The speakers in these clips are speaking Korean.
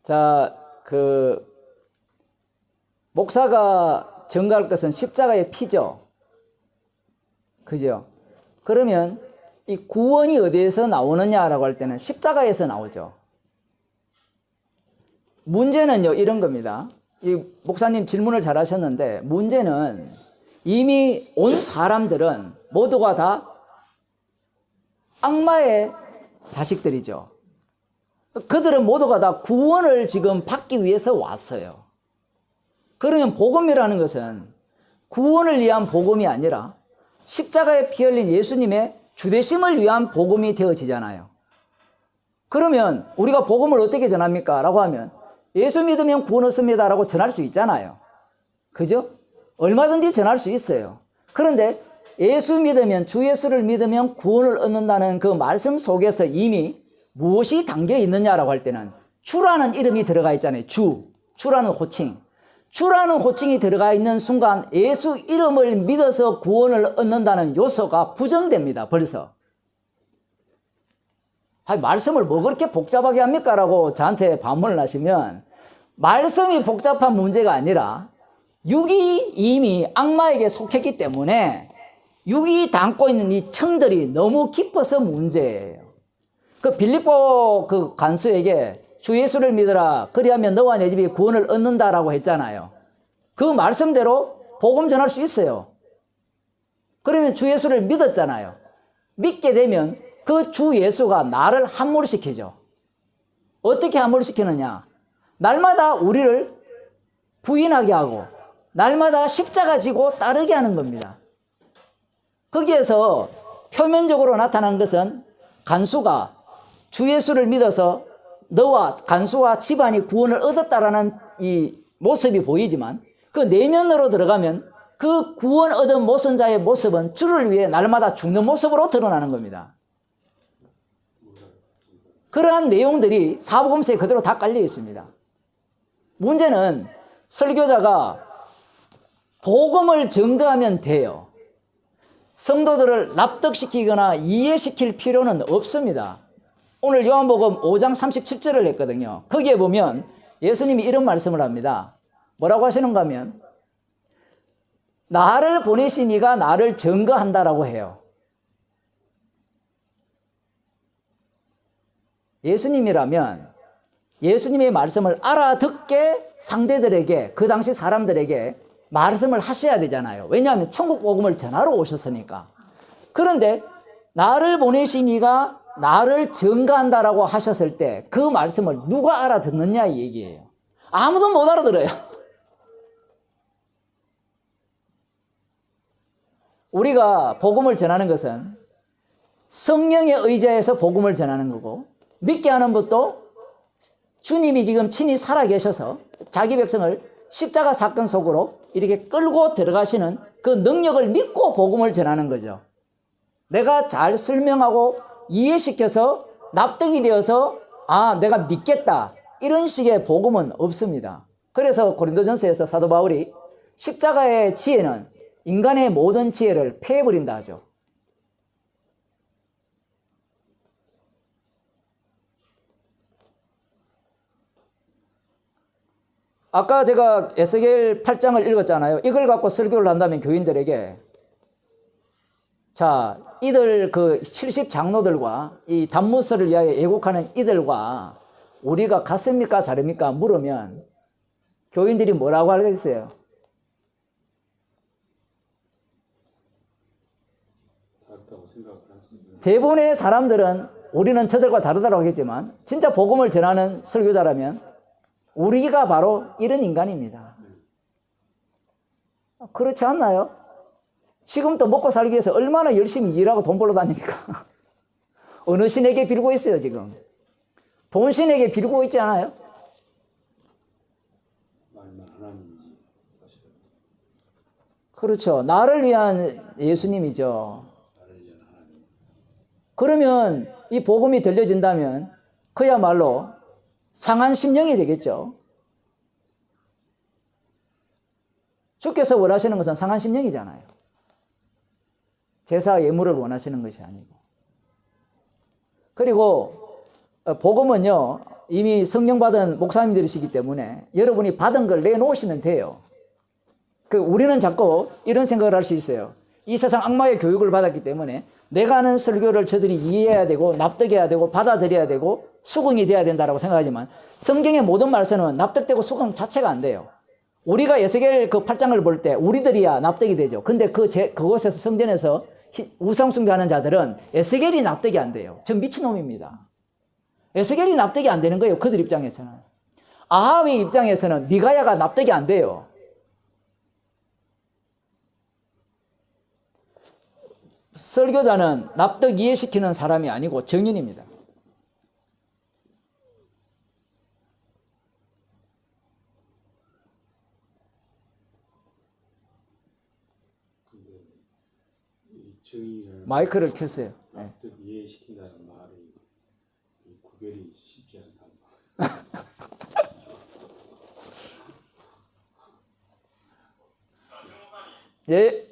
자, 목사가 증거할 것은 십자가의 피죠. 그죠? 그러면 이 구원이 어디에서 나오느냐라고 할 때는 십자가에서 나오죠. 문제는요, 이런 겁니다. 이 목사님 질문을 잘 하셨는데, 문제는 이미 온 사람들은 모두가 다 악마의 자식들이죠. 그들은 모두가 다 구원을 지금 받기 위해서 왔어요. 그러면 복음이라는 것은 구원을 위한 복음이 아니라 십자가에 피 흘린 예수님의 주되심을 위한 복음이 되어지잖아요. 그러면 우리가 복음을 어떻게 전합니까? 라고 하면 예수 믿으면 구원 얻습니다 라고 전할 수 있잖아요. 그죠? 얼마든지 전할 수 있어요. 그런데 예수 믿으면, 주 예수를 믿으면 구원을 얻는다는 그 말씀 속에서 이미 무엇이 담겨 있느냐라고 할 때는 주라는 이름이 들어가 있잖아요. 주라는 호칭. 주라는 호칭이 들어가 있는 순간 예수 이름을 믿어서 구원을 얻는다는 요소가 부정됩니다. 벌써. 말씀을 뭐 그렇게 복잡하게 합니까? 라고 저한테 반문을 하시면, 말씀이 복잡한 문제가 아니라 육이 이미 악마에게 속했기 때문에 육이 담고 있는 이 청들이 너무 깊어서 문제예요. 그 빌립보 그 간수에게 주 예수를 믿어라, 그리하면 너와 내 집이 구원을 얻는다라고 했잖아요. 그 말씀대로 복음 전할 수 있어요. 그러면 주 예수를 믿었잖아요. 믿게 되면 그 주 예수가 나를 함몰시키죠. 어떻게 함몰시키느냐? 날마다 우리를 부인하게 하고 날마다 십자가 지고 따르게 하는 겁니다. 거기에서 표면적으로 나타난 것은 간수가 주 예수를 믿어서 너와 간수와 집안이 구원을 얻었다라는 이 모습이 보이지만, 그 내면으로 들어가면 그 구원 얻은 모선자의 모습은 주를 위해 날마다 죽는 모습으로 드러나는 겁니다. 그러한 내용들이 사복음서에 그대로 다 깔려 있습니다. 문제는 설교자가 복음을 증거하면 돼요. 성도들을 납득시키거나 이해시킬 필요는 없습니다. 오늘 요한복음 5장 37절을 했거든요. 거기에 보면 예수님이 이런 말씀을 합니다. 뭐라고 하시는가 하면, 나를 보내신 이가 나를 증거한다라고 해요. 예수님이라면 예수님의 말씀을 알아듣게 상대들에게, 그 당시 사람들에게 말씀을 하셔야 되잖아요. 왜냐하면 천국 복음을 전하러 오셨으니까. 그런데 나를 보내신 이가 나를 증거한다라고 하셨을 때 그 말씀을 누가 알아듣느냐 이 얘기예요. 아무도 못 알아들어요. 우리가 복음을 전하는 것은 성령의 의지에서 복음을 전하는 거고, 믿게 하는 것도 주님이 지금 친히 살아계셔서 자기 백성을 십자가 사건 속으로 이렇게 끌고 들어가시는 그 능력을 믿고 복음을 전하는 거죠. 내가 잘 설명하고 이해시켜서 납득이 되어서 내가 믿겠다, 이런 식의 복음은 없습니다. 그래서 고린도전서에서 사도 바울이 십자가의 지혜는 인간의 모든 지혜를 패해버린다 하죠. 아까 제가 에스겔 8장을 읽었잖아요. 이걸 갖고 설교를 한다면 교인들에게, 자, 이들 그 70 장로들과 이 단무서를 위하여 애곡하는 이들과 우리가 같습니까 다릅니까 물으면 교인들이 뭐라고 하겠어요? 대부분의 사람들은 우리는 저들과 다르다고 하겠지만, 진짜 복음을 전하는 설교자라면 우리가 바로 이런 인간입니다. 그렇지 않나요? 지금도 먹고 살기 위해서 얼마나 열심히 일하고 돈 벌러 다닙니까? 어느 신에게 빌고 있어요 지금? 돈 신에게 빌고 있지 않아요? 그렇죠. 나를 위한 예수님이죠. 그러면 이 복음이 들려진다면 그야말로 상한 심령이 되겠죠. 주께서 원하시는 것은 상한 심령이잖아요. 제사 예물을 원하시는 것이 아니고. 그리고 복음은요, 이미 성령 받은 목사님들이시기 때문에 여러분이 받은 걸 내놓으시면 돼요. 우리는 자꾸 이런 생각을 할 수 있어요. 이 세상 악마의 교육을 받았기 때문에 내가 하는 설교를 저들이 이해해야 되고 납득해야 되고 받아들여야 되고 수긍이 돼야 된다고 생각하지만 성경의 모든 말씀은 납득되고 수긍 자체가 안 돼요. 우리가 에스겔 그 8장을 볼 때 우리들이야 납득이 되죠. 근데 그곳에서 성전에서 우상 숭배하는 자들은 에스겔이 납득이 안 돼요. 저 미친놈입니다. 에스겔이 납득이 안 되는 거예요. 그들 입장에서는. 아합의 입장에서는 미가야가 납득이 안 돼요. 설교자는 납득 이해시키는 사람이 아니고 증인입니다. 마이크를 켰어요. 납득 이해시킨다는 말이 구별이 쉽지 않다. 예.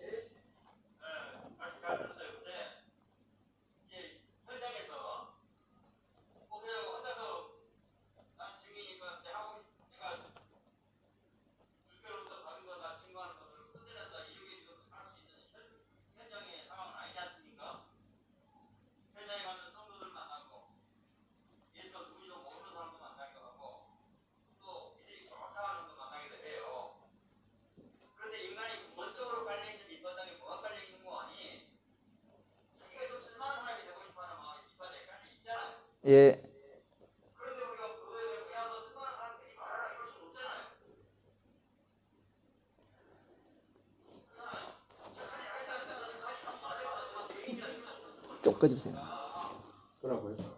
예. 좀 꺼주세요. 뭐라고요?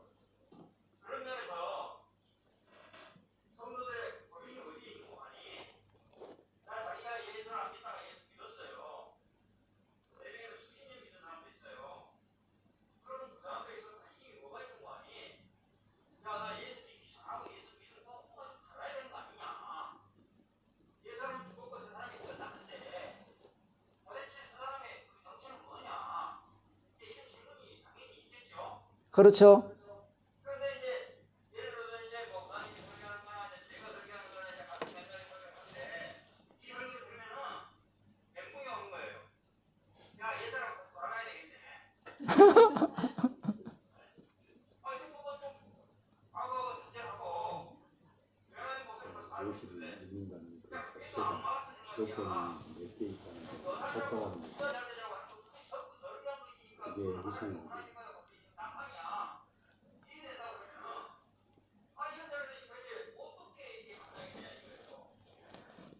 그렇죠. 무엇을 믿는다는 그 자체가 주도권이 몇 개 있다는 효과가 그게 무슨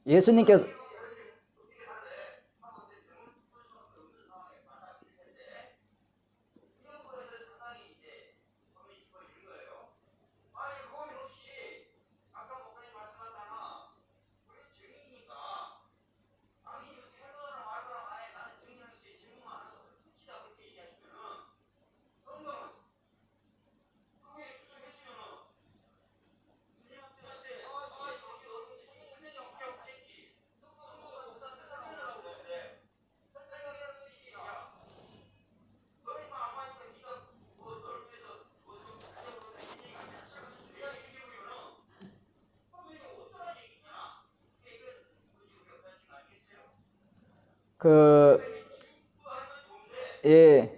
예수님께서 예.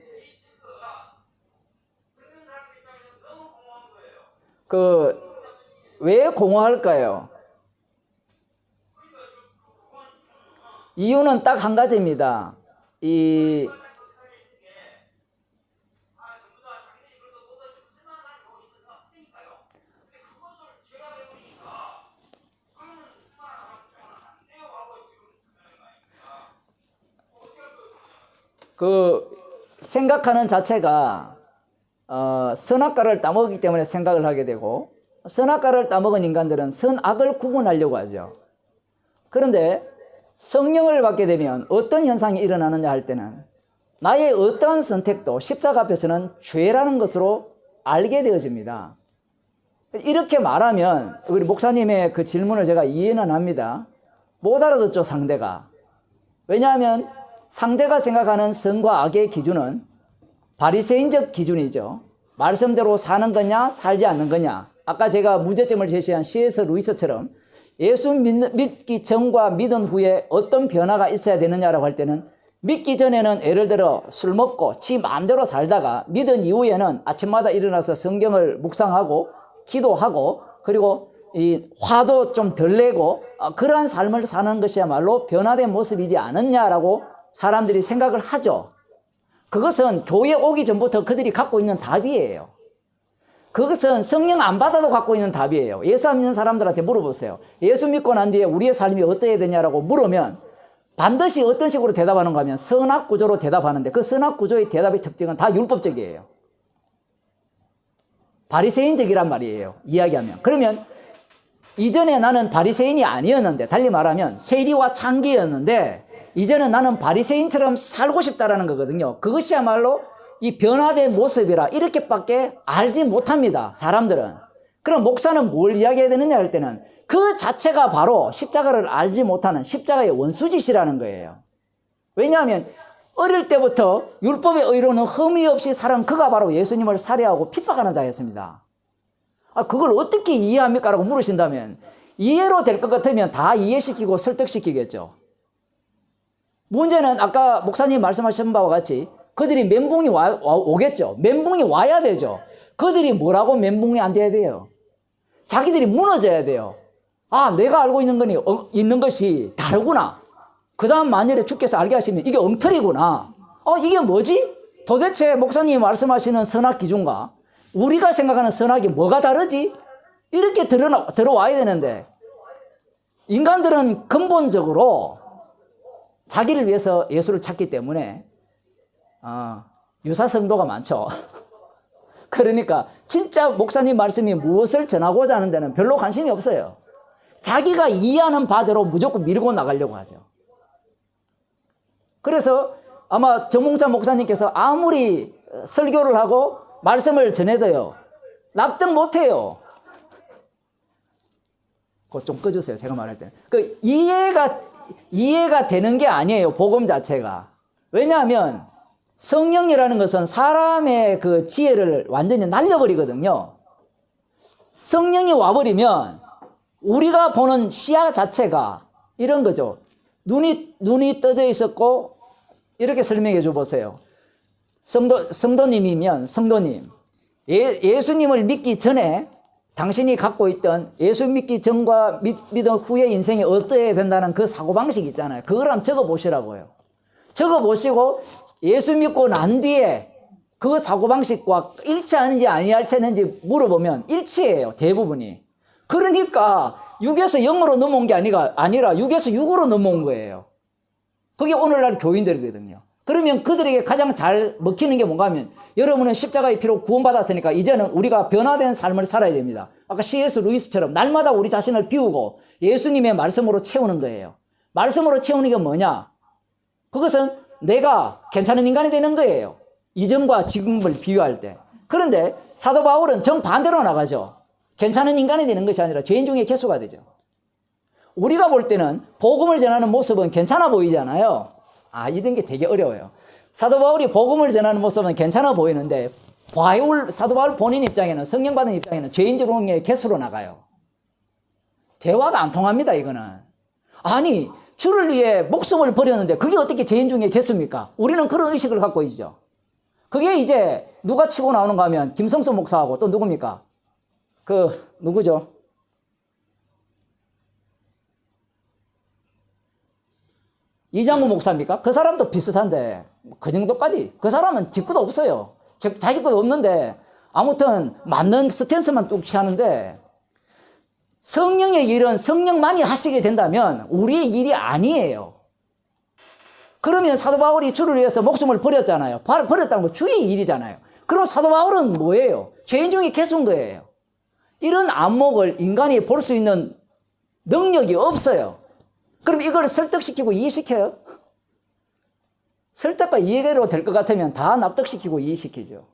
왜 공허할까요? 이유는 딱 한 가지입니다. 생각하는 자체가 선악과를 따먹기 때문에 생각을 하게 되고, 선악과를 따먹은 인간들은 선악을 구분하려고 하죠. 그런데 성령을 받게 되면 어떤 현상이 일어나느냐 할 때는 나의 어떠한 선택도 십자가 앞에서는 죄라는 것으로 알게 되어집니다. 이렇게 말하면 우리 목사님의 그 질문을 제가 이해는 합니다. 못 알아듣죠, 상대가. 왜냐하면 상대가 생각하는 선과 악의 기준은 바리새인적 기준이죠. 말씀대로 사는 거냐 살지 않는 거냐, 아까 제가 문제점을 제시한 C.S. 루이스처럼 예수 믿기 전과 믿은 후에 어떤 변화가 있어야 되느냐라고 할 때는 믿기 전에는 예를 들어 술 먹고 지 마음대로 살다가 믿은 이후에는 아침마다 일어나서 성경을 묵상하고 기도하고 그리고 이 화도 좀 덜 내고 그러한 삶을 사는 것이야말로 변화된 모습이지 않느냐라고 사람들이 생각을 하죠. 그것은 교회 오기 전부터 그들이 갖고 있는 답이에요. 그것은 성령 안 받아도 갖고 있는 답이에요. 예수 안 믿는 사람들한테 물어보세요. 예수 믿고 난 뒤에 우리의 삶이 어떠해야 되냐라고 물으면 반드시 어떤 식으로 대답하는가 하면 선악구조로 대답하는데 그 선악구조의 대답의 특징은 다 율법적이에요. 바리새인적이란 말이에요. 이야기하면. 그러면 이전에 나는 바리새인이 아니었는데 달리 말하면 세리와 창기였는데 이제는 나는 바리새인처럼 살고 싶다라는 거거든요. 그것이야말로 이 변화된 모습이라 이렇게밖에 알지 못합니다. 사람들은. 그럼 목사는 뭘 이야기해야 되느냐 할 때는 그 자체가 바로 십자가를 알지 못하는 십자가의 원수짓이라는 거예요. 왜냐하면 어릴 때부터 율법의 의로는 흠이 없이 살은 그가 바로 예수님을 살해하고 핍박하는 자였습니다. 그걸 어떻게 이해합니까? 라고 물으신다면 이해로 될 것 같으면 다 이해시키고 설득시키겠죠. 문제는 아까 목사님 말씀하신 바와 같이 그들이 멘붕이 오겠죠. 멘붕이 와야 되죠. 그들이 뭐라고 멘붕이 안 돼야 돼요? 자기들이 무너져야 돼요. 내가 알고 있는 것이 다르구나. 그 다음 만일에 주께서 알게 하시면 이게 엉터리구나. 이게 뭐지? 도대체 목사님이 말씀하시는 선악 기준과 우리가 생각하는 선악이 뭐가 다르지? 이렇게 들어와야 되는데 인간들은 근본적으로 자기를 위해서 예수를 찾기 때문에 유사성도가 많죠. 그러니까 진짜 목사님 말씀이 무엇을 전하고자 하는 데는 별로 관심이 없어요. 자기가 이해하는 바대로 무조건 밀고 나가려고 하죠. 그래서 아마 정몽찬 목사님께서 아무리 설교를 하고 말씀을 전해도요 납득 못해요. 그거 좀 꺼주세요. 제가 말할 때. 이해가 되는 게 아니에요. 복음 자체가. 왜냐하면 성령이라는 것은 사람의 그 지혜를 완전히 날려버리거든요. 성령이 와버리면 우리가 보는 시야 자체가 이런 거죠. 눈이 떠져 있었고 이렇게 설명해 줘 보세요. 성도님이면 성도님, 예수님을 믿기 전에 당신이 갖고 있던 예수 믿기 전과 믿은 후의 인생이 어떠해야 된다는 그 사고방식 있잖아요. 그걸 한번 적어보시라고요. 적어보시고 예수 믿고 난 뒤에 그 사고방식과 일치하는지 아니할지는지 물어보면 일치해요. 대부분이. 그러니까 6에서 0으로 넘어온 게 아니라 6에서 6으로 넘어온 거예요. 그게 오늘날 교인들이거든요. 그러면 그들에게 가장 잘 먹히는 게 뭔가 하면 여러분은 십자가의 피로 구원받았으니까 이제는 우리가 변화된 삶을 살아야 됩니다. 아까 C.S. 루이스처럼 날마다 우리 자신을 비우고 예수님의 말씀으로 채우는 거예요. 말씀으로 채우는 게 뭐냐? 그것은 내가 괜찮은 인간이 되는 거예요. 이전과 지금을 비교할 때. 그런데 사도 바울은 정반대로 나가죠. 괜찮은 인간이 되는 것이 아니라 죄인 중에 개수가 되죠. 우리가 볼 때는 복음을 전하는 모습은 괜찮아 보이잖아요. 이런 게 되게 어려워요. 사도 바울이 복음을 전하는 모습은 괜찮아 보이는데 사도 바울 본인 입장에는 성령 받은 입장에는 죄인 중에 개수로 나가요. 대화가 안 통합니다. 이거는. 주를 위해 목숨을 버렸는데 그게 어떻게 죄인 중에 개수입니까? 우리는 그런 의식을 갖고 있죠. 그게 이제 누가 치고 나오는가 하면 김성수 목사하고 또 누굽니까? 누구죠? 이장구 목사입니까? 그 사람도 비슷한데 그 정도까지. 그 사람은 직구도 없어요. 자기 것도 없는데 아무튼 맞는 스탠스만 뚝 취하는데 성령의 일은 성령만이 하시게 된다면 우리의 일이 아니에요. 그러면 사도 바울이 주를 위해서 목숨을 버렸잖아요. 버렸다는 건 주의 일이잖아요. 그럼 사도 바울은 뭐예요? 죄인 중에 개수인 거예요. 이런 안목을 인간이 볼 수 있는 능력이 없어요. 그럼 이걸 설득시키고 이해시켜요? 설득과 이해대로 될 것 같으면 다 납득시키고 이해시키죠.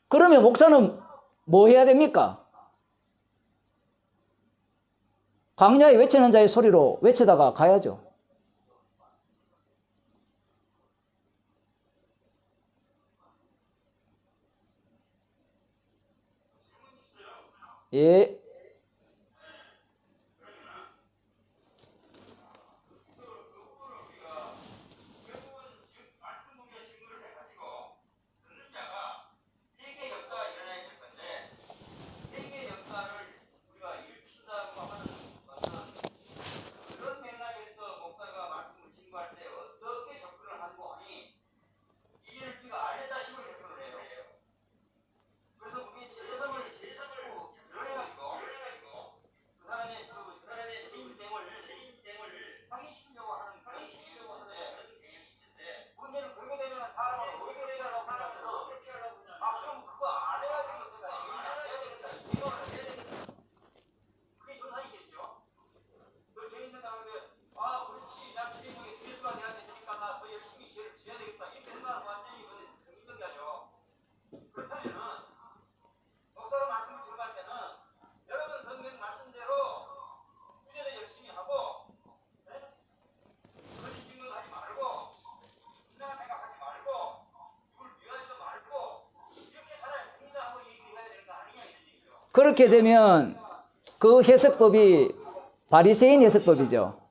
그러면 목사는 뭐 해야 됩니까? 광야에 외치는 자의 소리로 외치다가 가야죠. 예. 그렇게 되면 그 해석법이 바리새인 해석법이죠.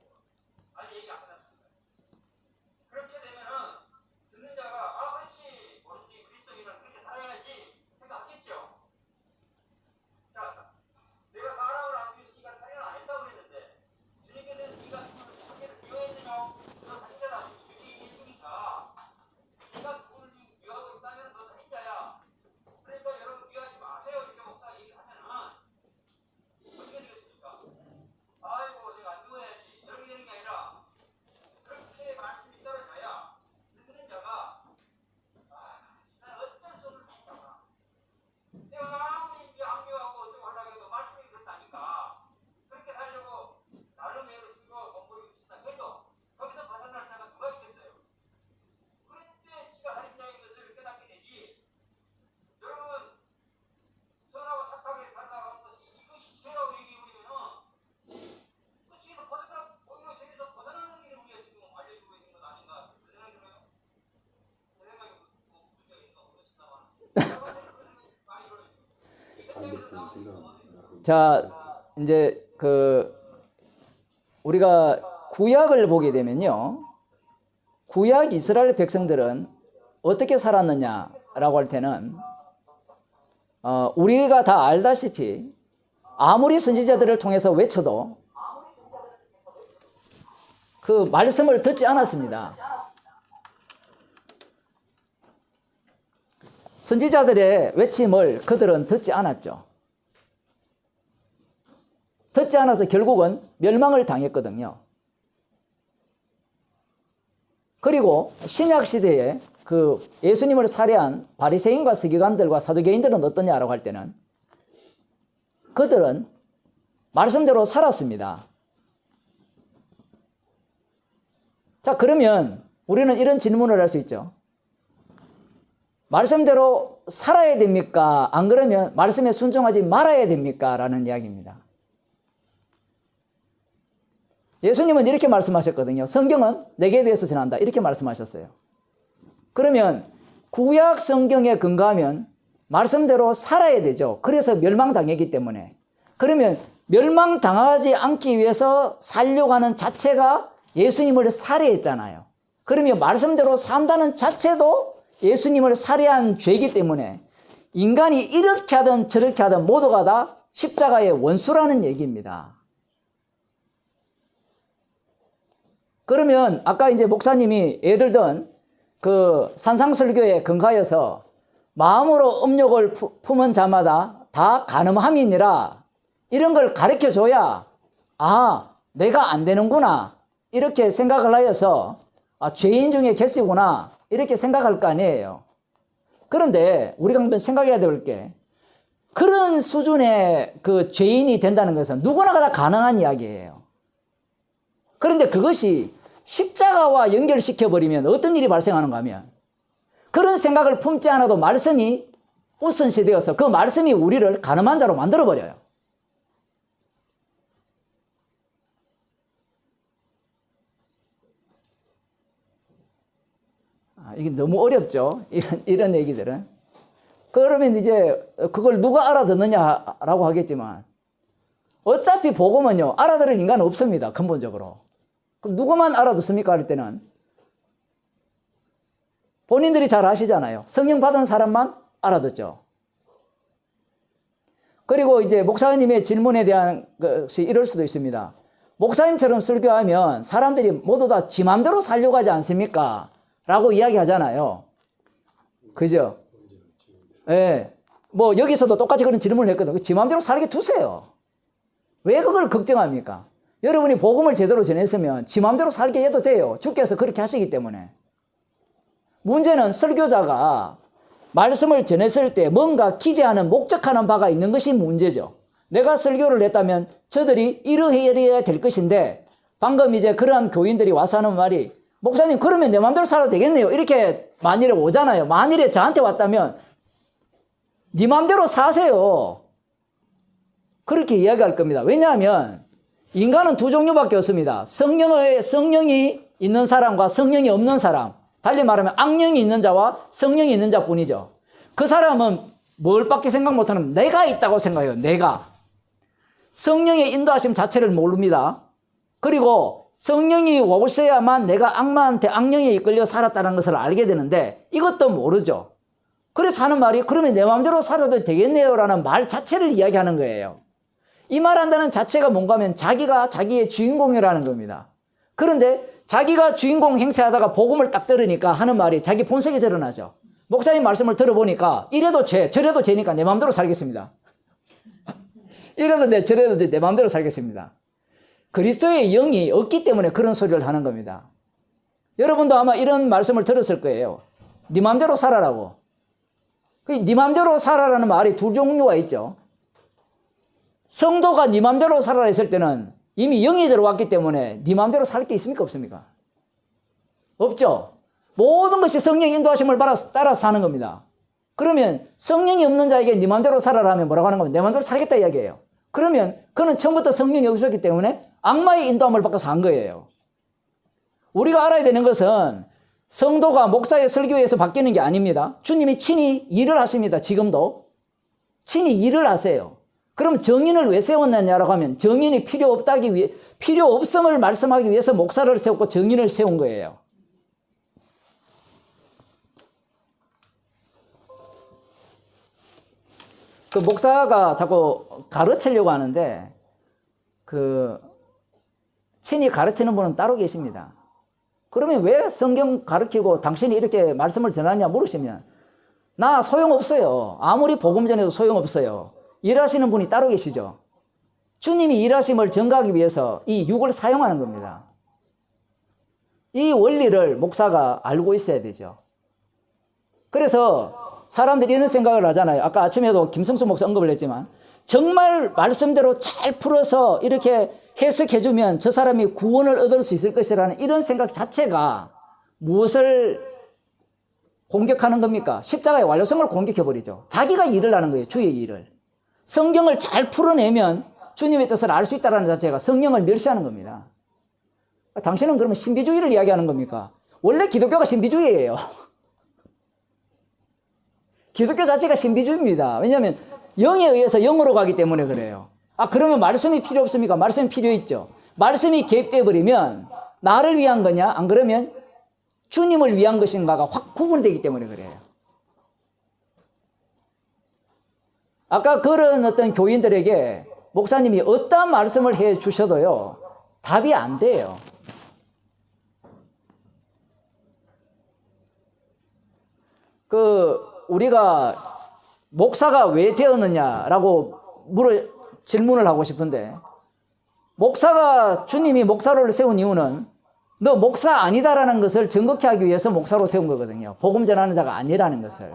반대편 생각합니다. 자, 이제 우리가 구약을 보게 되면요. 구약 이스라엘 백성들은 어떻게 살았느냐라고 할 때는 우리가 다 알다시피 아무리 선지자들을 통해서 외쳐도 그 말씀을 듣지 않았습니다. 선지자들의 외침을 그들은 듣지 않았죠. 듣지 않아서 결국은 멸망을 당했거든요. 그리고 신약 시대에 그 예수님을 살해한 바리새인과 서기관들과 사두개인들은 어떠냐라고 할 때는 그들은 말씀대로 살았습니다. 자, 그러면 우리는 이런 질문을 할 수 있죠. 말씀대로 살아야 됩니까? 안 그러면 말씀에 순종하지 말아야 됩니까? 라는 이야기입니다. 예수님은 이렇게 말씀하셨거든요. 성경은 내게 대해서 전한다. 이렇게 말씀하셨어요. 그러면 구약 성경에 근거하면 말씀대로 살아야 되죠. 그래서 멸망당했기 때문에. 그러면 멸망당하지 않기 위해서 살려고 하는 자체가 예수님을 살해했잖아요. 그러면 말씀대로 산다는 자체도 예수님을 살해한 죄이기 때문에 인간이 이렇게 하든 저렇게 하든 모두가 다 십자가의 원수라는 얘기입니다. 그러면 아까 이제 목사님이 예를 든 그 산상설교에 근거하여서 마음으로 음욕을 품은 자마다 다 간음함이니라 이런 걸 가르쳐 줘야 내가 안 되는구나 이렇게 생각을 하여서 죄인 중에 계시구나 이렇게 생각할 거 아니에요. 그런데 우리가 한번 생각해야 될 게 그런 수준의 그 죄인이 된다는 것은 누구나가 다 가능한 이야기예요. 그런데 그것이 십자가와 연결시켜버리면 어떤 일이 발생하는가 하면 그런 생각을 품지 않아도 말씀이 우선시되어서 그 말씀이 우리를 가늠한 자로 만들어버려요. 이게 너무 어렵죠. 이런 얘기들은. 그러면 이제 그걸 누가 알아듣느냐라고 하겠지만 어차피 복음은요, 알아들을 인간은 없습니다. 근본적으로. 그럼 누구만 알아듣습니까? 할 때는 본인들이 잘 아시잖아요. 성령 받은 사람만 알아듣죠. 그리고 이제 목사님의 질문에 대한 것이 이럴 수도 있습니다. 목사님처럼 설교하면 사람들이 모두 다 지 맘대로 살려고 하지 않습니까? 라고 이야기하잖아요. 그죠? 예. 뭐 여기서도 똑같이 그런 질문을 했거든요. 지 맘대로 살게 두세요. 왜 그걸 걱정합니까? 여러분이 복음을 제대로 전했으면 지 맘대로 살게 해도 돼요. 주께서 그렇게 하시기 때문에. 문제는 설교자가 말씀을 전했을 때 뭔가 기대하는 목적하는 바가 있는 것이 문제죠. 내가 설교를 했다면 저들이 이러해야 될 것인데 방금 이제 그러한 교인들이 와서 하는 말이 목사님 그러면 내 마음대로 살아도 되겠네요. 이렇게 만일에 오잖아요. 만일에 저한테 왔다면 네 마음대로 사세요. 그렇게 이야기할 겁니다. 왜냐하면 인간은 두 종류밖에 없습니다. 성령이 있는 사람과 성령이 없는 사람. 달리 말하면 악령이 있는 자와 성령이 있는 자뿐이죠. 그 사람은 뭘 밖에 생각 못하는 내가 있다고 생각해요. 내가. 성령의 인도하심 자체를 모릅니다. 그리고 성령이 오셔야만 내가 악마한테 악령에 이끌려 살았다는 것을 알게 되는데 이것도 모르죠. 그래서 하는 말이 그러면 내 마음대로 살아도 되겠네요 라는 말 자체를 이야기하는 거예요. 이 말한다는 자체가 뭔가 하면 자기가 자기의 주인공이라는 겁니다. 그런데 자기가 주인공 행세하다가 복음을 딱 들으니까 하는 말이 자기 본색이 드러나죠. 목사님 말씀을 들어보니까 이래도 죄, 저래도 죄니까 내 마음대로 살겠습니다. 이래도 내, 저래도 내 마음대로 살겠습니다. 그리스도의 영이 없기 때문에 그런 소리를 하는 겁니다. 여러분도 아마 이런 말씀을 들었을 거예요. 네 마음대로 살아라고. 네 마음대로 살아라는 말이 두 종류가 있죠. 성도가 네 마음대로 살아라 했을 때는 이미 영이 들어왔기 때문에 네 마음대로 살 게 있습니까? 없습니까? 없죠. 모든 것이 성령 인도하심을 따라 사는 겁니다. 그러면 성령이 없는 자에게 네 마음대로 살아라 하면 뭐라고 하는 겁니까? 내 마음대로 살겠다 이야기예요. 그러면 그는 처음부터 성령이 없었기 때문에 악마의 인도함을 받고 산 거예요. 우리가 알아야 되는 것은 성도가 목사의 설교에서 바뀌는 게 아닙니다. 주님이 친히 일을 하십니다. 지금도. 친히 일을 하세요. 그럼 정인을 왜 세웠느냐라고 하면 정인이 필요 없음을 말씀하기 위해서 목사를 세웠고 정인을 세운 거예요. 그 목사가 자꾸 가르치려고 하는데 친히 가르치는 분은 따로 계십니다. 그러면 왜 성경 가르치고 당신이 이렇게 말씀을 전하냐 물으시면 나 소용없어요. 아무리 복음 전해도 소용없어요. 일하시는 분이 따로 계시죠. 주님이 일하심을 전가하기 위해서 이 육을 사용하는 겁니다. 이 원리를 목사가 알고 있어야 되죠. 그래서 사람들이 이런 생각을 하잖아요. 아까 아침에도 김성수 목사 언급을 했지만 정말 말씀대로 잘 풀어서 이렇게 해석해주면 저 사람이 구원을 얻을 수 있을 것이라는 이런 생각 자체가 무엇을 공격하는 겁니까? 십자가의 완료성을 공격해버리죠. 자기가 일을 하는 거예요. 주의 일을. 성경을 잘 풀어내면 주님의 뜻을 알 수 있다는 자체가 성령을 멸시하는 겁니다. 당신은 그러면 신비주의를 이야기하는 겁니까? 원래 기독교가 신비주의예요. 기독교 자체가 신비주의입니다. 왜냐하면 영에 의해서 영으로 가기 때문에 그래요. 그러면 말씀이 필요 없습니까? 말씀이 필요 있죠. 말씀이 개입되어 버리면 나를 위한 거냐? 안 그러면 주님을 위한 것인가가 확 구분되기 때문에 그래요. 아까 그런 어떤 교인들에게 목사님이 어떤 말씀을 해 주셔도요, 답이 안 돼요. 우리가 목사가 왜 되었느냐라고 질문을 하고 싶은데, 주님이 목사를 세운 이유는 너 목사 아니다라는 것을 증거케 하기 위해서 목사로 세운 거거든요. 복음 전하는 자가 아니라는 것을.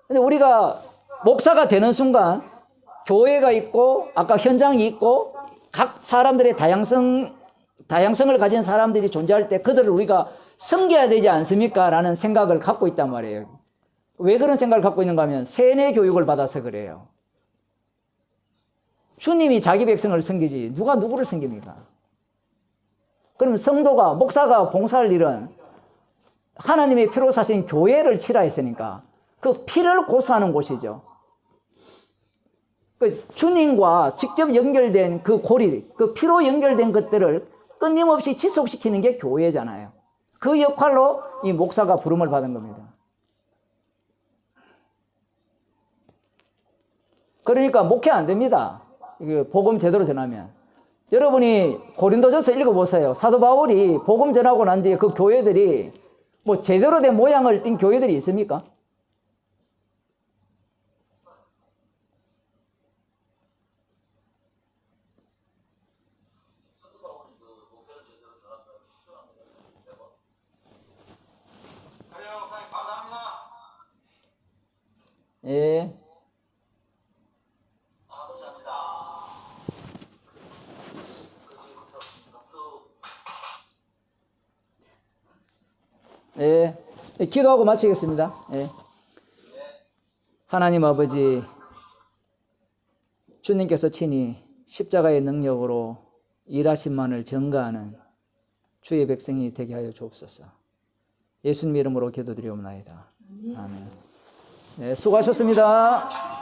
근데 우리가 목사가 되는 순간 교회가 있고 아까 현장이 있고 각 사람들의 다양성을 가진 사람들이 존재할 때 그들을 우리가 섬겨야 되지 않습니까? 라는 생각을 갖고 있단 말이에요. 왜 그런 생각을 갖고 있는가 하면 세뇌 교육을 받아서 그래요. 주님이 자기 백성을 섬기지 누가 누구를 섬깁니까? 그럼 목사가 봉사할 일은 하나님의 피로 사신 교회를 치라 했으니까 그 피를 고수하는 곳이죠. 그 주님과 직접 연결된 그 고리, 그 피로 연결된 것들을 끊임없이 지속시키는 게 교회잖아요. 그 역할로 이 목사가 부름을 받은 겁니다. 그러니까 목회 안 됩니다. 복음 제대로 전하면. 여러분이 고린도전서 읽어보세요. 사도 바울이 복음 전하고 난 뒤에 그 교회들이 뭐 제대로 된 모양을 띈 교회들이 있습니까? 예. 예. 기도하고 마치겠습니다. 예. 하나님 아버지, 주님께서 친히 십자가의 능력으로 일하심만을 전가하는 주의 백성이 되게 하여 주옵소서. 예수님 이름으로 기도드리옵나이다. 아멘. 네, 수고하셨습니다.